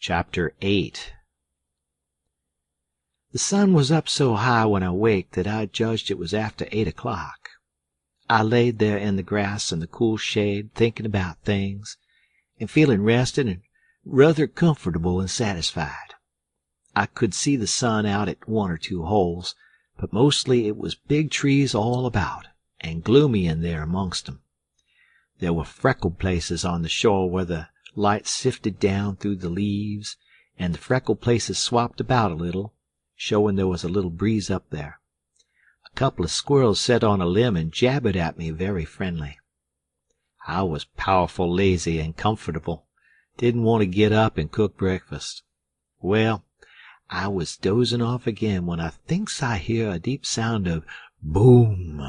Chapter 8. The sun was up so high when I waked that I judged it was after 8 o'clock. I laid there in the grass in the cool shade, thinking about things, and feeling rested and rather comfortable and satisfied. I could see the sun out at one or two holes, but mostly it was big trees all about, and gloomy in there amongst them. There were freckled places on the shore where the light sifted down through the leaves, and the freckled places swapped about a little, showing there was a little breeze up there. A couple of squirrels sat on a limb and jabbered at me very friendly. I was powerful lazy and comfortable, didn't want to get up and cook breakfast. Well, I was dozing off again when I thinks I hear a deep sound of boom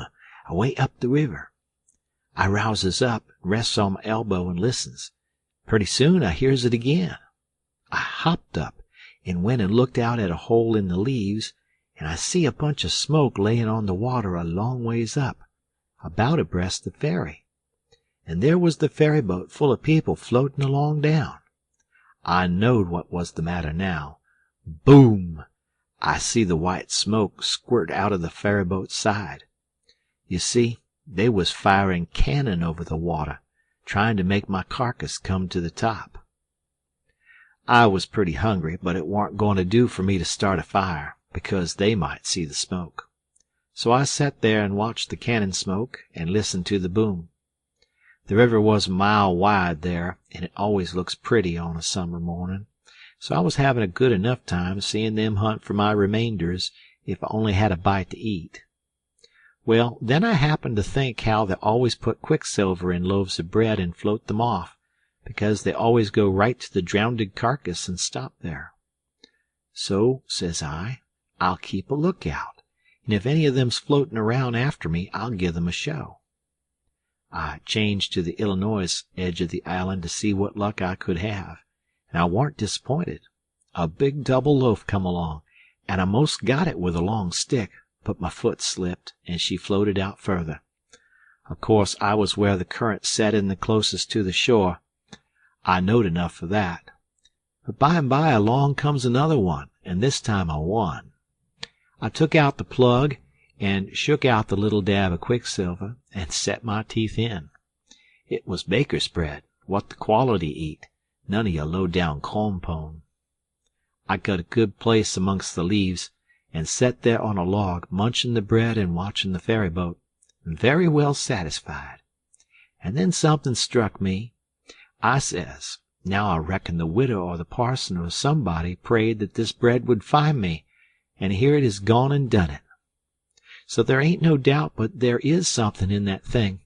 away up the river. I rouses up, rests on my elbow, and listens. Pretty soon I hears it again. I hopped up and went and looked out at a hole in the leaves, and I see a bunch of smoke laying on the water a long ways up, about abreast the ferry. And there was the ferry boat full of people floating along down. I knowed what was the matter now. Boom! I see the white smoke squirt out of the ferry boat's side. You see, they was firing cannon over the water, trying to make my carcass come to the top. I was pretty hungry, but it warn't going to do for me to start a fire, because they might see the smoke. So I sat there and watched the cannon smoke and listened to the boom. The river was a mile wide there, and it always looks pretty on a summer morning, so I was having a good enough time seeing them hunt for my remainders if I only had a bite to eat. Well, then I happened to think how they always put quicksilver in loaves of bread and float them off, because they always go right to the drownded carcass and stop there. So, says I, I'll keep a lookout, and if any of them's floating around after me, I'll give them a show. I changed to the Illinois edge of the island to see what luck I could have, and I warn't disappointed. A big double loaf come along, and I most got it with a long stick, but my foot slipped, and she floated out further. Of course, I was where the current set in the closest to the shore. I knowed enough for that. But by and by along comes another one, and this time I won. I took out the plug and shook out the little dab of quicksilver and set my teeth in. It was baker's bread, what the quality eat, none of your low-down corn pone. I got a good place amongst the leaves, and sat there on a log, munching the bread and watching the ferry boat, very well satisfied. And then something struck me. I says, now I reckon the widow or the parson or somebody prayed that this bread would find me, and here it is gone and done it. So there ain't no doubt but there is something in that thing.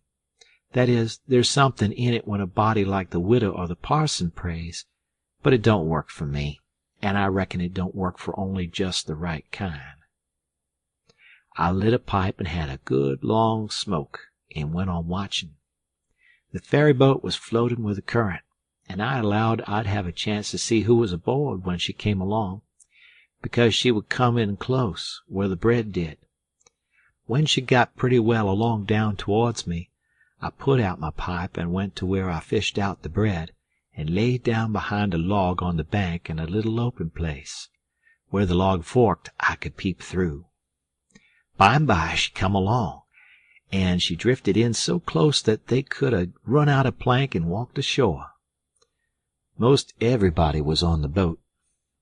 That is, there's something in it when a body like the widow or the parson prays, but it don't work for me. And I reckon it don't work for only just the right kind. I lit a pipe and had a good long smoke, and went on watching. The ferry boat was floating with the current, and I allowed I'd have a chance to see who was aboard when she came along, because she would come in close, where the bread did. When she got pretty well along down towards me, I put out my pipe and went to where I fished out the bread, and laid down behind a log on the bank in a little open place. Where the log forked, I could peep through. By and by she come along, and she drifted in so close that they could have run out a plank and walked ashore. Most everybody was on the boat.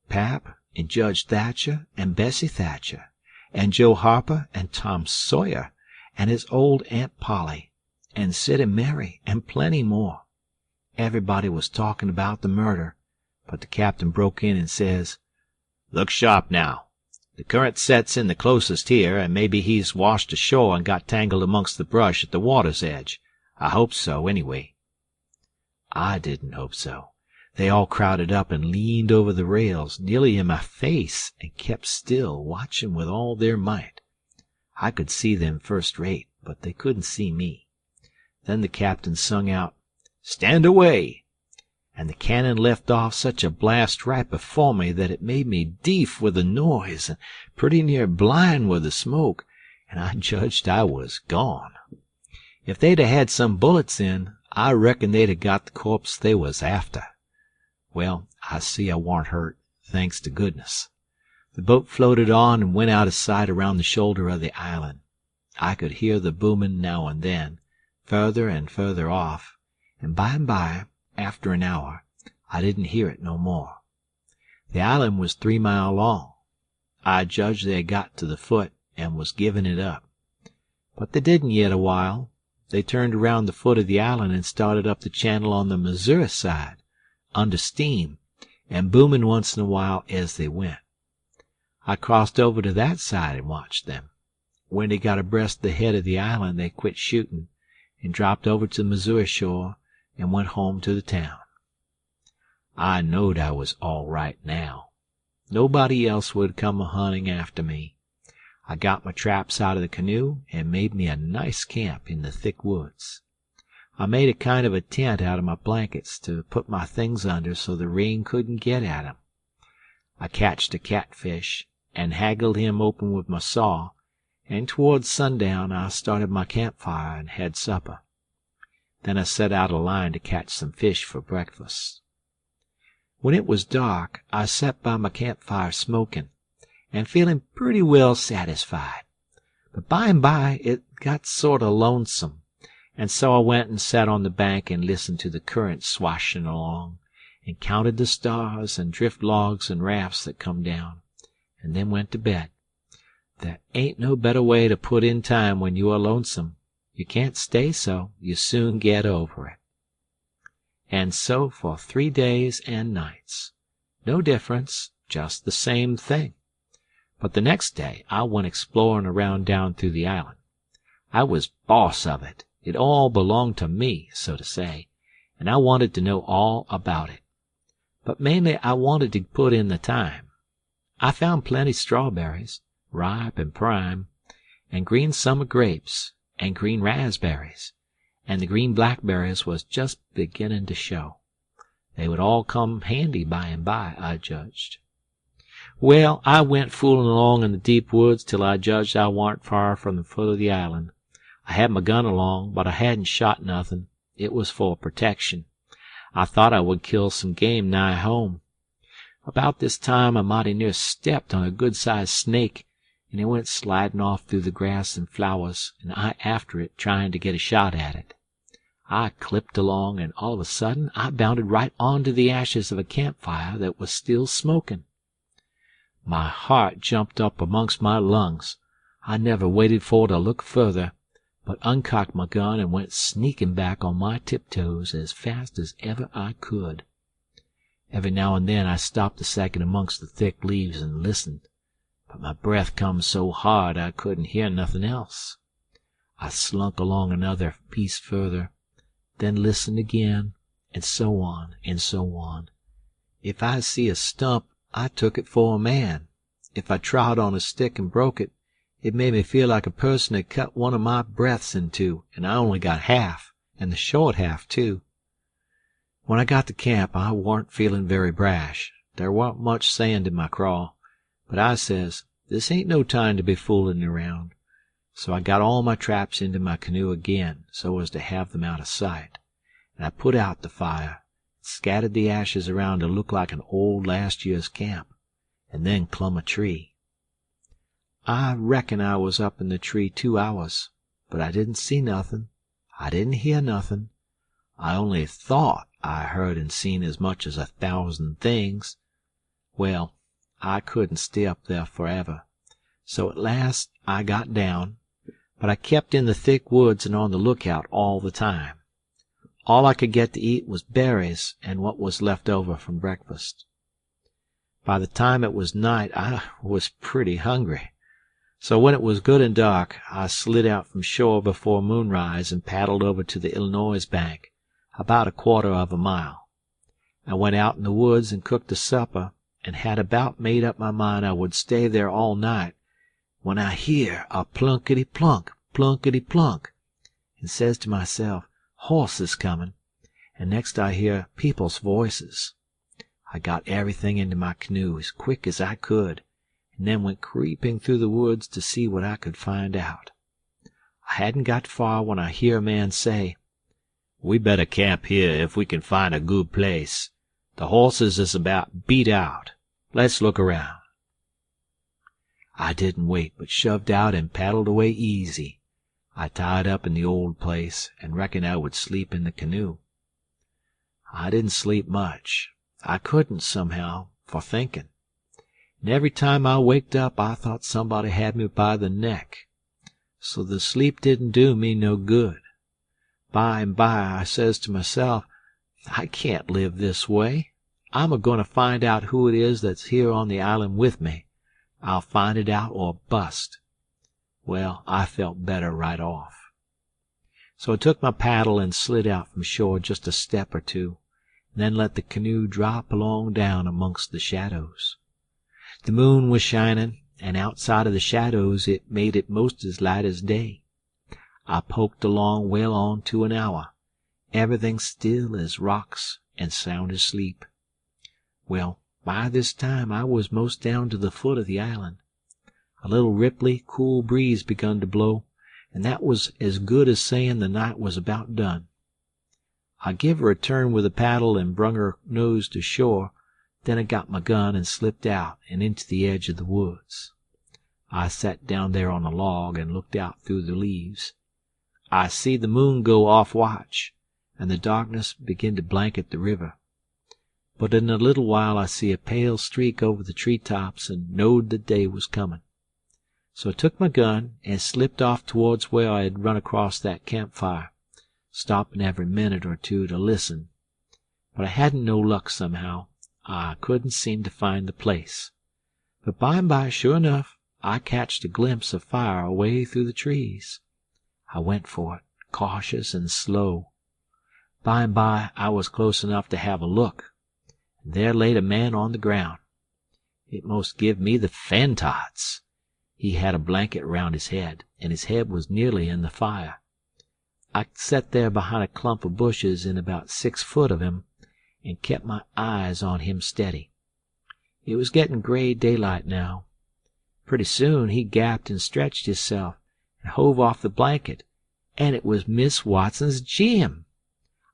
Pap and Judge Thatcher and Bessie Thatcher and Joe Harper and Tom Sawyer and his old Aunt Polly and Sid and Mary and plenty more. Everybody was talking about the murder, but the captain broke in and says, "Look sharp now. The current sets in the closest here, and maybe he's washed ashore and got tangled amongst the brush at the water's edge. I hope so, anyway." I didn't hope so. They all crowded up and leaned over the rails, nearly in my face, and kept still, watching with all their might. I could see them first rate, but they couldn't see me. Then the captain sung out, "Stand away!" and the cannon left off such a blast right before me that it made me deaf with the noise and pretty near blind with the smoke, and I judged I was gone. If they'd 'a' had some bullets in, I reckon they'd 'a' got the corpse they was after. Well, I see I warn't hurt, thanks to goodness. The boat floated on and went out of sight around the shoulder of the island. I could hear the booming now and then, further and further off, and by, after an hour, I didn't hear it no more. The island was 3 mile long. I judged they had got to the foot and was giving it up. But they didn't yet a while. They turned around the foot of the island and started up the channel on the Missouri side, under steam, and booming once in a while as they went. I crossed over to that side and watched them. When they got abreast the head of the island, they quit shooting and dropped over to the Missouri shore and went home to the town. I knowed I was all right now. Nobody else would come a-hunting after me. I got my traps out of the canoe and made me a nice camp in the thick woods. I made a kind of a tent out of my blankets to put my things under so the rain couldn't get at 'em. I catched a catfish and haggled him open with my saw, and towards sundown I started my campfire and had supper. Then I set out a line to catch some fish for breakfast. When it was dark, I sat by my campfire smoking, and feeling pretty well satisfied. But by and by it got sort of lonesome, and so I went and sat on the bank and listened to the current swashing along, and counted the stars and drift logs and rafts that come down, and then went to bed. There ain't no better way to put in time when you are lonesome. You can't stay so. You soon get over it. And so for 3 days and nights. No difference, just the same thing. But the next day I went exploring around down through the island. I was boss of it. It all belonged to me, so to say, and I wanted to know all about it. But mainly I wanted to put in the time. I found plenty strawberries, ripe and prime, and green summer grapes, and green raspberries, and the green blackberries was just beginning to show. They would all come handy by and by, I judged. Well, I went fooling along in the deep woods till I judged I warn't far from the foot of the island. I had my gun along, but I hadn't shot nothing. It was for protection. I thought I would kill some game nigh home. About this time I mighty near stepped on a good-sized snake, and it went sliding off through the grass and flowers, and I after it, trying to get a shot at it. I clipped along, and all of a sudden I bounded right onto the ashes of a campfire that was still smoking. My heart jumped up amongst my lungs. I never waited for to look further, but uncocked my gun and went sneaking back on my tiptoes as fast as ever I could. Every now and then I stopped a second amongst the thick leaves and listened, but my breath come so hard I couldn't hear nothing else. I slunk along another piece further, then listened again, and so on and so on. If I see a stump, I took it for a man. If I trod on a stick and broke it, it made me feel like a person had cut one of my breaths in two, and I only got half, and the short half, too. When I got to camp, I warn't feeling very brash. There warn't much sand in my craw, but I says, this ain't no time to be fooling around. So I got all my traps into my canoe again, so as to have them out of sight, and I put out the fire, scattered the ashes around to look like an old last year's camp, and then clumb a tree. I reckon I was up in the tree 2 hours, but I didn't see nothing. I didn't hear nothing. I only thought I heard and seen as much as 1,000 things. Well, I couldn't stay up there forever, so at last I got down, but I kept in the thick woods and on the lookout all the time. All I could get to eat was berries and what was left over from breakfast. By the time it was night, I was pretty hungry. So when it was good and dark, I slid out from shore before moonrise and paddled over to the Illinois bank, about 1/4 mile. I went out in the woods and cooked a supper, and had about made up my mind I would stay there all night, when I hear a plunkety-plunk, plunkety-plunk, and says to myself, horses coming, and next I hear people's voices. I got everything into my canoe as quick as I could, and then went creeping through the woods to see what I could find out. I hadn't got far when I hear a man say, "We better camp here if we can find a good place. The horses is about beat out. Let's look around." I didn't wait, but shoved out and paddled away easy. I tied up in the old place, and reckoned I would sleep in the canoe. I didn't sleep much. I couldn't, somehow, for thinking. And every time I waked up I thought somebody had me by the neck. So the sleep didn't do me no good. By and by I says to myself, I can't live this way. I'm a-going to find out who it is that's here on the island with me. I'll find it out or bust. Well, I felt better right off. So I took my paddle and slid out from shore just a step or two, and then let the canoe drop along down amongst the shadows. The moon was shining, and outside of the shadows it made it most as light as day. I poked along well on to an hour, everything still as rocks and sound as sleep. Well, by this time I was most down to the foot of the island. A little ripply, cool breeze begun to blow, and that was as good as saying the night was about done. I give her a turn with the paddle and brung her nose to shore, then I got my gun and slipped out and into the edge of the woods. I sat down there on a log and looked out through the leaves. I see the moon go off watch, and the darkness begin to blanket the river. But in a little while I see a pale streak over the tree-tops and knowed the day was coming. So I took my gun and slipped off towards where I had run across that campfire, stopping every minute or two to listen. But I hadn't no luck somehow. I couldn't seem to find the place. But by and by, sure enough, I catched a glimpse of fire away through the trees. I went for it, cautious and slow. By and by I was close enough to have a look. There laid a man on the ground. It most give me the fantods. He had a blanket round his head, and his head was nearly in the fire. I sat there behind a clump of bushes in about 6 foot of him, and kept my eyes on him steady. It was getting gray daylight now. Pretty soon he gapped and stretched himself, and hove off the blanket, and it was Miss Watson's Jim.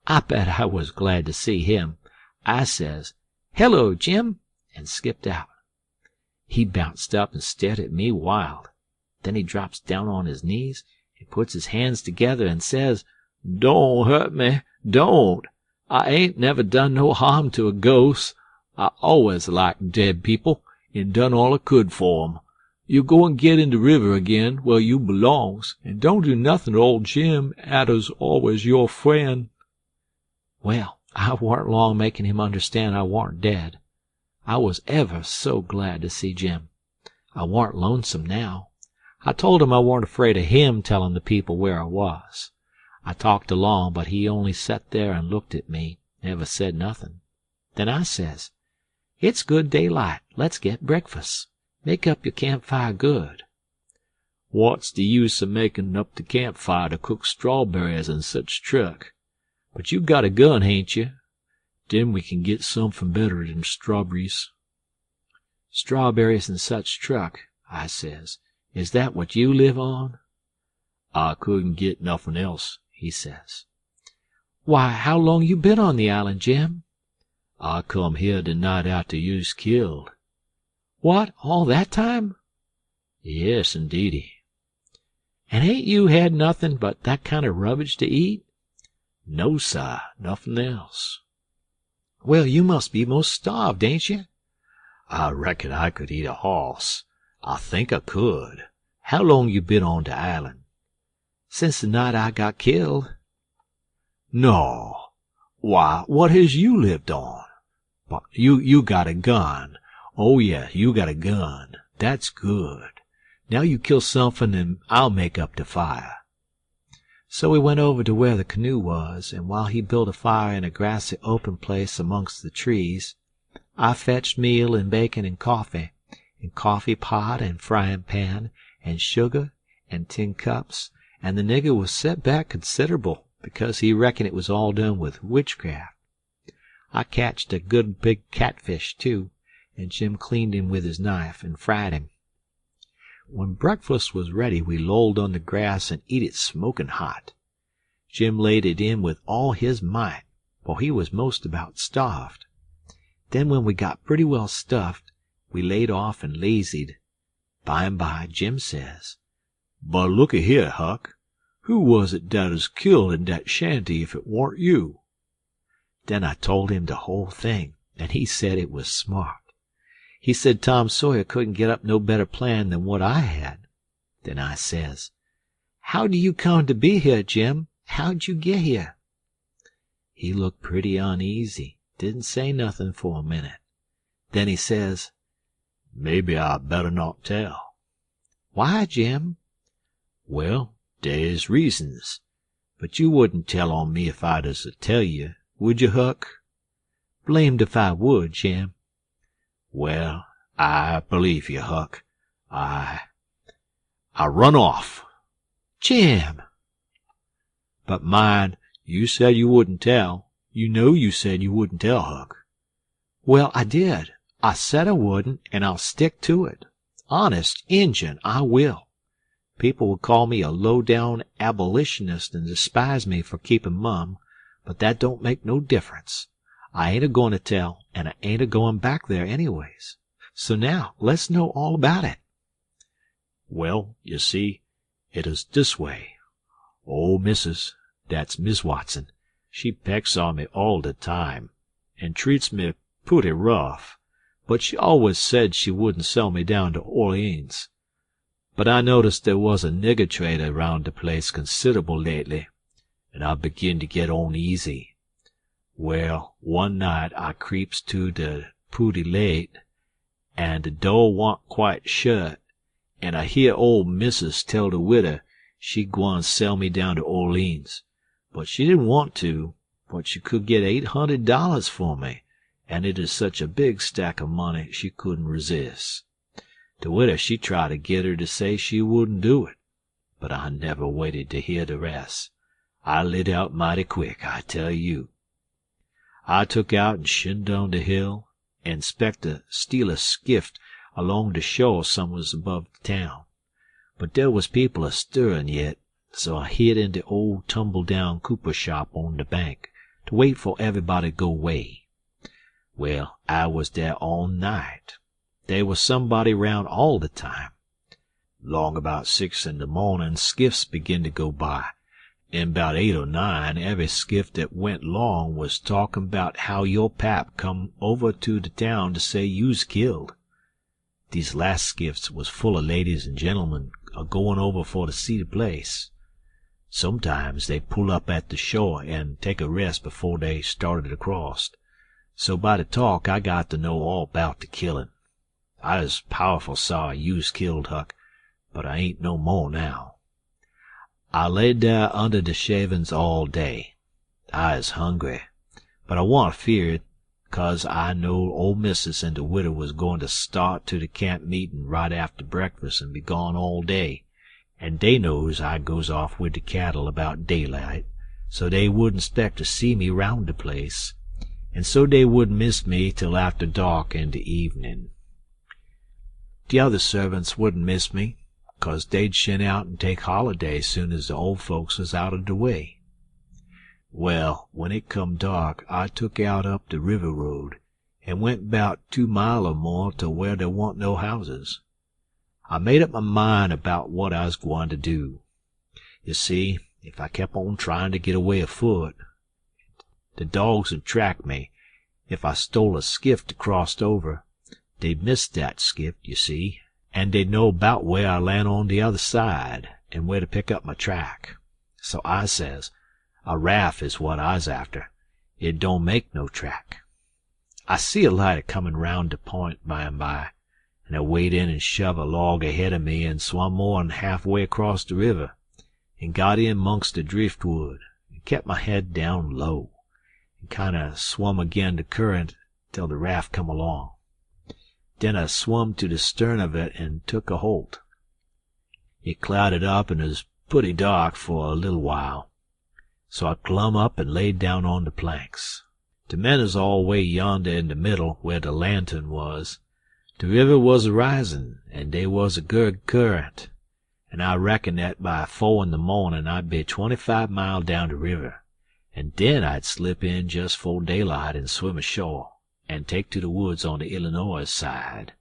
I bet I was glad to see him. I says, "Hello, Jim," and skipped out. He bounced up and stared at me wild. Then he drops down on his knees and puts his hands together and says, "Don't hurt me, don't. I ain't never done no harm to a ghost. I always liked dead people, and done all I could for 'em. You go and get in the river again where you belongs, and don't do nothing to old Jim, atter's always your friend." Well, I warn't long making him understand I warn't dead. I was ever so glad to see Jim. I warn't lonesome now. I told him I warn't afraid of him telling the people where I was. I talked along, but he only sat there and looked at me, never said nothing. Then I says, "It's good daylight. Let's get breakfast. Make up your campfire good." "What's the use of making up the campfire to cook strawberries and such truck? But you got a gun, hain't you? Then we can get something better than strawberries." "Strawberries and such truck," I says. "Is that what you live on?" "I couldn't get nothing else," he says. "Why, how long you been on the island, Jim?" "I come here the night after you's killed." "What, all that time?" "Yes, indeedy." "And ain't you had nothing but that kind of rubbish to eat?" "No, sir, nothing else." "Well, you must be most starved, ain't you?" "I reckon I could eat a hoss. I think I could. How long you been on the island?" "Since the night I got killed." "No. Why, what has you lived on? But you got a gun. Oh, yeah, you got a gun. That's good. Now you kill something and I'll make up the fire." So we went over to where the canoe was, and while he built a fire in a grassy open place amongst the trees, I fetched meal and bacon and coffee pot and frying pan, and sugar and tin cups, and the nigger was set back considerable, because he reckoned it was all done with witchcraft. I catched a good big catfish, too, and Jim cleaned him with his knife and fried him. When breakfast was ready, we lolled on the grass and eat it smoking hot. Jim laid it in with all his might, for he was most about starved. Then when we got pretty well stuffed, we laid off and lazied. By and by Jim says, "But looky here, Huck, who was it that was killed in that shanty if it warn't you?" Then I told him the whole thing, and he said it was smart. He said Tom Sawyer couldn't get up no better plan than what I had. Then I says, "How do you come to be here, Jim? How'd you get here?" He looked pretty uneasy, didn't say nothing for a minute. Then he says, "Maybe I better not tell." "Why, Jim?" "Well, there's reasons. But you wouldn't tell on me if I'd to tell you, would you, Huck?" "Blamed if I would, Jim." "Well, I believe you, Huck. I run off." "Jim!" "But mind, you said you wouldn't tell. You know you said you wouldn't tell, Huck." "Well, I did. I said I wouldn't, and I'll stick to it. Honest, Injun, I will. People would call me a low-down abolitionist and despise me for keeping mum, but that don't make no difference. I ain't a-goin' to tell, and I ain't a-goin' back there anyways. So now let's know all about it." "Well, you see, it is this way. Old Missus, that's Miss Watson, she pecks on me all the time, and treats me pooty rough, but she always said she wouldn't sell me down to Orleans. But I noticed there was a nigger trader round the place considerable lately, and I begin to get uneasy. Well, one night I creeps to the pooty late, and the door wa'n't quite shut, and I hear old Missus tell the widder she gwine sell me down to Orleans, but she didn't want to, but she could get $800 for me, and it is such a big stack of money she couldn't resist. The widder she tried to get her to say she wouldn't do it, but I never waited to hear the rest. I lit out mighty quick, I tell you. I took out and shinned down the hill, and 'spect to steal a skiff along the shore somewheres above the town. But there was people a-stirrin' yet, so I hid in the old tumble-down cooper shop on the bank to wait for everybody to go away. Well, I was there all night. There was somebody round all the time. 'Long about 6 in the morning, skiffs begin to go by, and 'bout 8 or 9 every skiff that went long was talking 'bout how your pap come over to the town to say you's killed. These last skiffs was full of ladies and gentlemen a-going over for to see the place. Sometimes they pull up at the shore and take a rest before they started across. So by the talk I got to know all 'bout the killin'. I was powerful sorry you's killed, Huck, but I ain't no more now. I laid there under the shavin's all day. I is hungry, but I warn't feared, 'cause I knowed old Missus and the widder was goin' to start to the camp meetin' right after breakfast and be gone all day, and they knows I goes off with the cattle about daylight, so they wouldn't 'spect to see me round the place, and so they wouldn't miss me till after dark in the evening. The other servants wouldn't miss me, 'cause they'd shin out and take holiday soon as the old folks was out of the way. Well, when it come dark, I took out up the river road, and went 'bout 2 mile or more to where there wa'n't no houses. I made up my mind about what I was gwine to do. You see, if I kept on trying to get away afoot, the dogs would track me. If I stole a skiff to cross over, they'd miss that skiff, you see, and they'd know 'bout where I land on the other side, and where to pick up my track. So I says, a raft is what I's after. It don't make no track. I see a light a-comin' round the point by and by, and I wade in and shove a log ahead of me and swum more'n half-way across the river, and got in 'mongst the driftwood, and kept my head down low, and kind-o' swum agin the current till the raft come along. Then I swum to the stern of it and took a holt. It clouded up and was putty dark for a little while, so I clumb up and laid down on the planks. The men is all way yonder in the middle where the lantern was. The river was a-risin', and they was a good current, and I reckoned that by 4 in the morning I'd be 25 mile down the river, and then I'd slip in just 'fore daylight and swim ashore, and take to the woods on the Illinois side.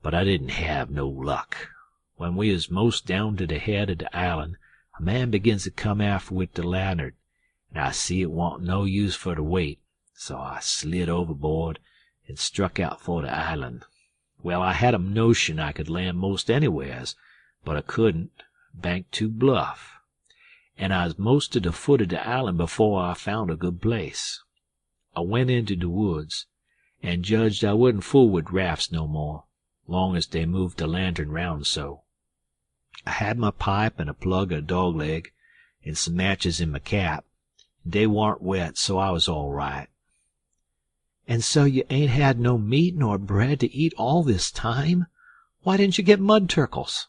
But I didn't have no luck. When we was most down to the head of the island, a man begins to come aft with the lantern, and I see it wa'n't no use for to wait, so I slid overboard and struck out for the island. Well, I had a notion I could land most anywheres, but I couldn't, bank too bluff, and I was most to the foot of the island before I found a good place. I went into the woods, and judged I wouldn't fool with rafts no more, long as they moved the lantern round so. I had my pipe and a plug of dog-leg and some matches in my cap, and they warn't wet, so I was all right. And so you ain't had no meat nor bread to eat all this time? Why didn't you get mud turkles?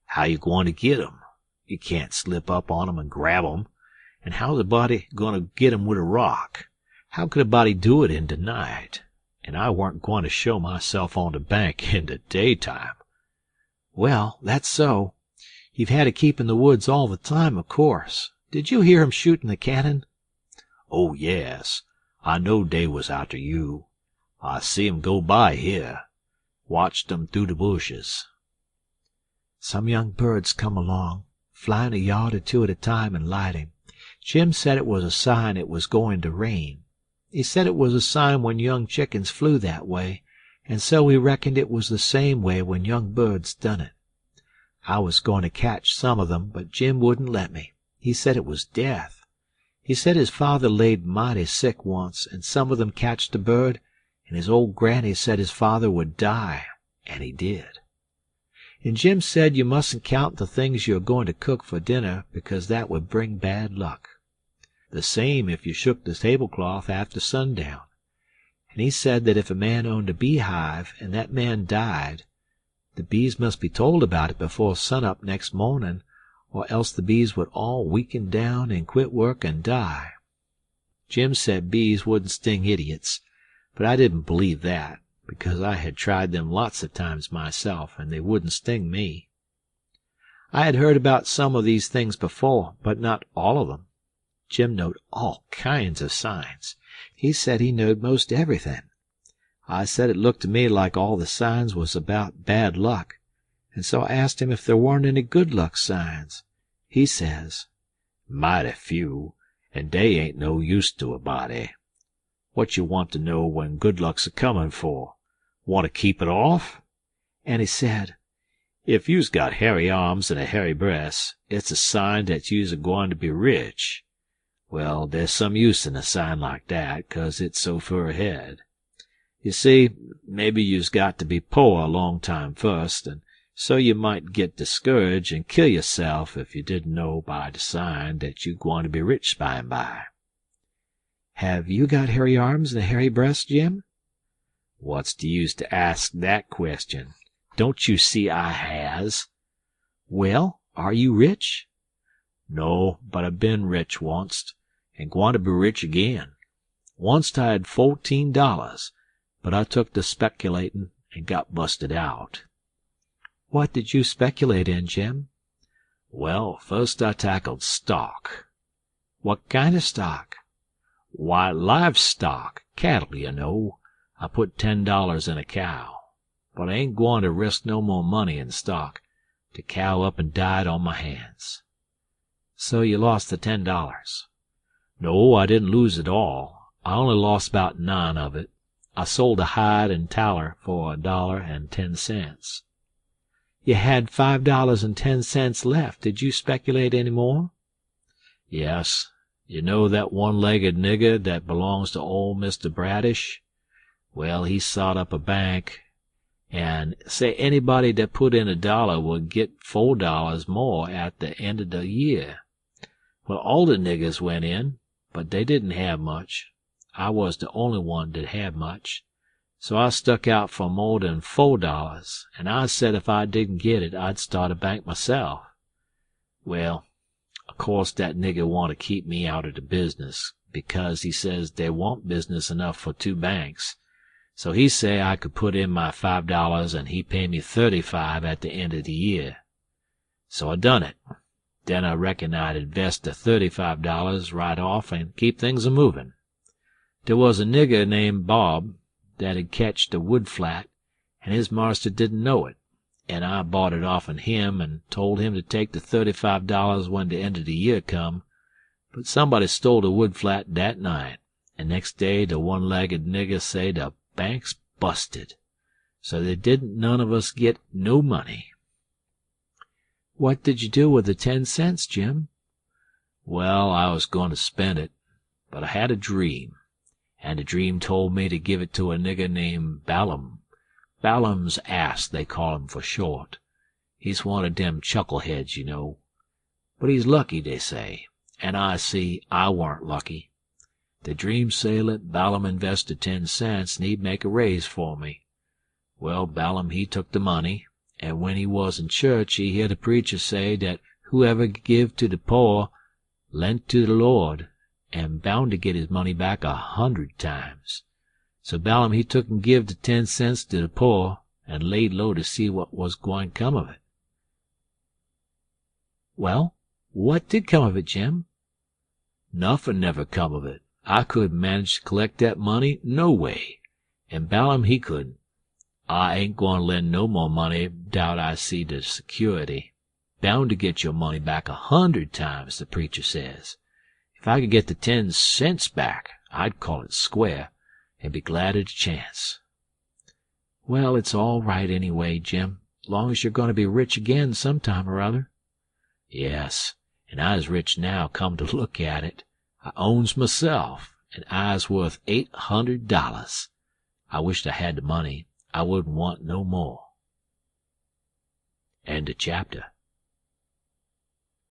How you going to get 'em? You can't slip up on 'em and grab 'em. And how's a body going to get 'em with a rock? How could a body do it in the night? And I weren't going to show myself on the bank in the daytime. Well, that's so. You've had to keep in the woods all the time, of course. Did you hear 'em shooting the cannon? Oh, yes. I knowed they was after you. I see 'em go by here. Watched 'em through the bushes. Some young birds come along, flying a yard or two at a time and lighting. Jim said it was a sign it was going to rain. He said it was a sign when young chickens flew that way, and so we reckoned it was the same way when young birds done it. I was going to catch some of them, but Jim wouldn't let me. He said it was death. He said his father laid mighty sick once, and some of them catched the bird, and his old granny said his father would die, and he did. And Jim said you mustn't count the things you are going to cook for dinner, because that would bring bad luck. The same if you shook the tablecloth after sundown. And he said that if a man owned a beehive and that man died, the bees must be told about it before sunup next morning, or else the bees would all weaken down and quit work and die. Jim said bees wouldn't sting idiots, but I didn't believe that, because I had tried them lots of times myself, and they wouldn't sting me. I had heard about some of these things before, but not all of them. Jim knowed all kinds of signs. He said he knowed most everything. I said it looked to me like all the signs was about bad luck, and so I asked him if there weren't any good luck signs. He says, "Mighty few, and they ain't no use to a body. What you want to know when good luck's a-comin' for? Want to keep it off?" And he said, "If you's got hairy arms and a hairy breast, it's a sign that you's a-gwine to be rich. Well, there's some use in a sign like that, 'cause it's so fur ahead. You see, maybe you's got to be poor a long time first, and so you might get discouraged and kill yourself if you didn't know by the sign that you're gwine to be rich by and by." Have you got hairy arms and a hairy breast, Jim? What's the use to ask that question? Don't you see I has? Well, are you rich? No, but I been rich onct, and gwine to be rich again. Onct I had $14, but I took to speculatin' and got busted out. What did you speculate in, Jim? Well, first I tackled stock. What kind of stock? Why, livestock, cattle, you know. I put $10 in a cow, but I ain't gwine to risk no more money in stock. The cow up and died on my hands. So you lost the $10? No, I didn't lose it all. I only lost about 9 of it. I sold a hide and taller for $1.10. You had $5.10 left. Did you speculate any more? Yes. You know that one-legged nigger that belongs to old Mr. Bradish? Well, he sot up a bank, and say anybody that put in $1 would get $4 more at the end of the year. Well, all the niggers went in, but they didn't have much. I was the only one that had much, so I stuck out for more than $4, and I said if I didn't get it, I'd start a bank myself. Well, of course that nigger want to keep me out of the business, because he says there wa'n't business enough for 2 banks. So he say I could put in my $5 and he pay me $35 at the end of the year. So I done it. Then I reckon I'd invest the $35 right off and keep things a-moving. There was a nigger named Bob that had ketched a wood flat, and his marster didn't know it, and I bought it off'n him and told him to take the $35 when the end of the year come. But somebody stole the wood flat that night, and next day the one-legged nigger say the bank's busted. So they didn't none of us get no money. What did you do with the 10 cents, Jim? Well, I was going to spend it, but I had a dream, and the dream told me to give it to a nigger named Balaam. Balaam's ass, they call him for short. He's one of dem chuckleheads, you know. But he's lucky, they say, and I see I warn't lucky. The dream say let Balaam invest the 10 cents and he'd make a raise for me. Well, Balaam he took the money, and when he was in church he heard the preacher say that whoever give to the poor lent to the Lord, and bound to get his money back 100 times. So Balaam he took and give the 10 cents to the poor, and laid low to see what was going to come of it. Well, what did come of it, Jim? Nothin' never come of it. I couldn't manage to collect that money no way, and Balaam he couldn't. I ain't going to lend no more money 'thout I see the security. Bound to get your money back 100 times, the preacher says. If I could get the 10 cents back, I'd call it square, and be glad of the chance. Well, it's all right anyway, Jim, long as you're going to be rich again sometime or other. Yes, and I's rich now, come to look at it. I owns myself, and I's worth $800. I wished I had the money. I wouldn't want no more. End of chapter.